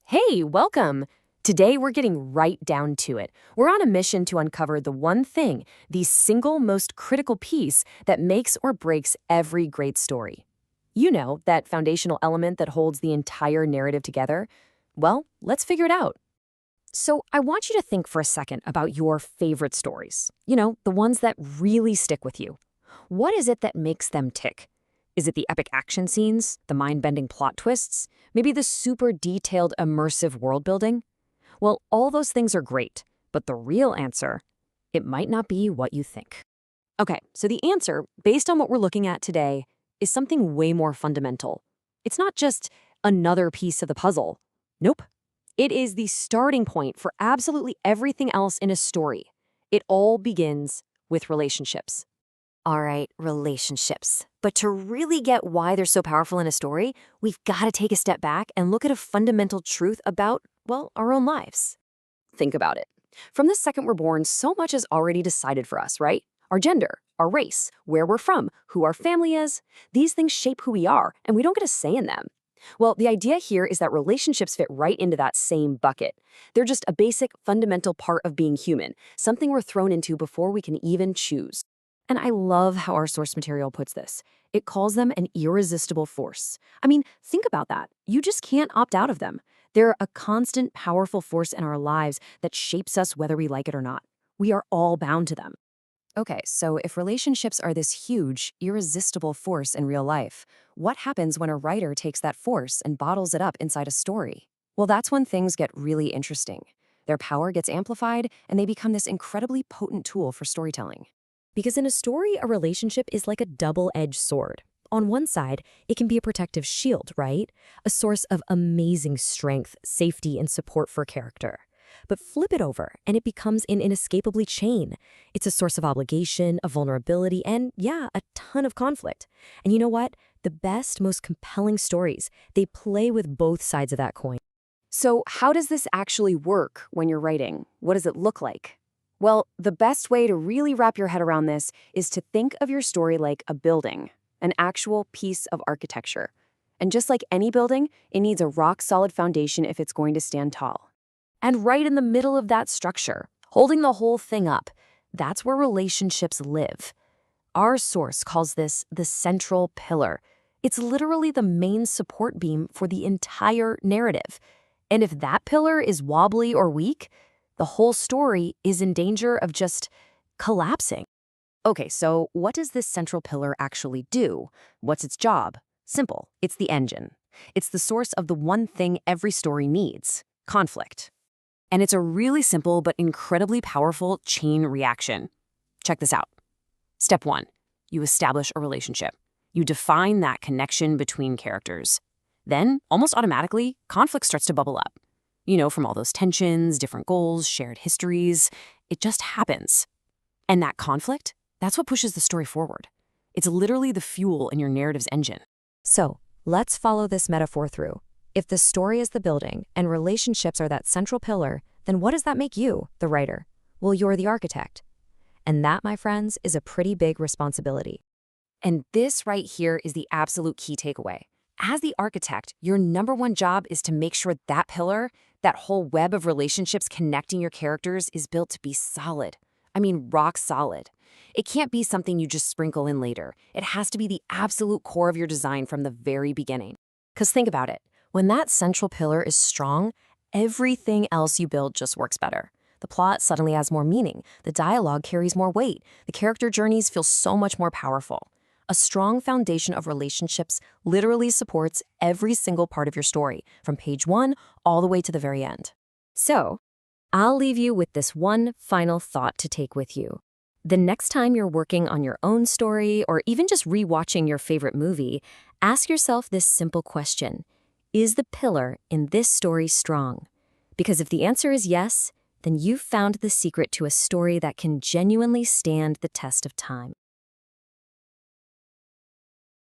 Hey, welcome! Today we're getting right down to it. We're on a mission to uncover the one thing, the single most critical piece that makes or breaks every great story. You know, that foundational element that holds the entire narrative together? Well, let's figure it out. So, I want you to think for a second about your favorite stories. The ones that really stick with you. What is it that makes them tick? Is it the epic action scenes, the mind-bending plot twists, maybe the super detailed immersive world building? Well, all those things are great, but the real answer, it might not be what you think. Okay, so the answer, based on what we're looking at today, is something way more fundamental. It's not just another piece of the puzzle. Nope. It is the starting point for absolutely everything else in a story. It all begins with relationships. All right, relationships. But to really get why they're so powerful in a story, we've got to take a step back and look at a fundamental truth about, well, our own lives. Think about it. From the second we're born, so much is already decided for us, right? Our gender, our race, where we're from, who our family is. These things shape who we are, and we don't get a say in them. Well, the idea here is that relationships fit right into that same bucket. They're just a basic, fundamental part of being human, something we're thrown into before we can even choose. And I love how our source material puts this. It calls them an irresistible force. I mean, think about that. You just can't opt out of them. They're a constant, powerful force in our lives that shapes us whether we like it or not. We are all bound to them. Okay, so if relationships are this huge, irresistible force in real life, what happens when a writer takes that force and bottles it up inside a story? Well, that's when things get really interesting. Their power gets amplified, and they become this incredibly potent tool for storytelling. Because in a story, a relationship is like a double-edged sword. On one side, it can be a protective shield, right? A source of amazing strength, safety, and support for a character. But flip it over, and it becomes an inescapably chain. It's a source of obligation, of vulnerability, and yeah, a ton of conflict. And you know what? The best, most compelling stories, they play with both sides of that coin. So how does this actually work when you're writing? What does it look like? Well, the best way to really wrap your head around this is to think of your story like a building, an actual piece of architecture. And just like any building, it needs a rock-solid foundation if it's going to stand tall. And right in the middle of that structure, holding the whole thing up, that's where relationships live. Our source calls this the central pillar. It's literally the main support beam for the entire narrative. And if that pillar is wobbly or weak, the whole story is in danger of just collapsing. Okay, so what does this central pillar actually do? What's its job? Simple. It's the engine. It's the source of the one thing every story needs: conflict. And it's a really simple but incredibly powerful chain reaction. Check this out. Step 1. You establish a relationship. You define that connection between characters. Then, almost automatically, conflict starts to bubble up. From all those tensions, different goals, shared histories. It just happens. And that conflict, that's what pushes the story forward. It's literally the fuel in your narrative's engine. So, let's follow this metaphor through. If the story is the building and relationships are that central pillar, then what does that make you, the writer? Well, you're the architect. And that, my friends, is a pretty big responsibility. And this right here is the absolute key takeaway. As the architect, your number one job is to make sure that pillar, that whole web of relationships connecting your characters, is built to be solid. I mean, rock solid. It can't be something you just sprinkle in later. It has to be the absolute core of your design from the very beginning. Because think about it. When that central pillar is strong, everything else you build just works better. The plot suddenly has more meaning. The dialogue carries more weight. The character journeys feel so much more powerful. A strong foundation of relationships literally supports every single part of your story, from page 1 all the way to the very end. So, I'll leave you with this one final thought to take with you. The next time you're working on your own story, or even just rewatching your favorite movie, ask yourself this simple question. Is the pillar in this story strong? Because if the answer is yes, then you've found the secret to a story that can genuinely stand the test of time.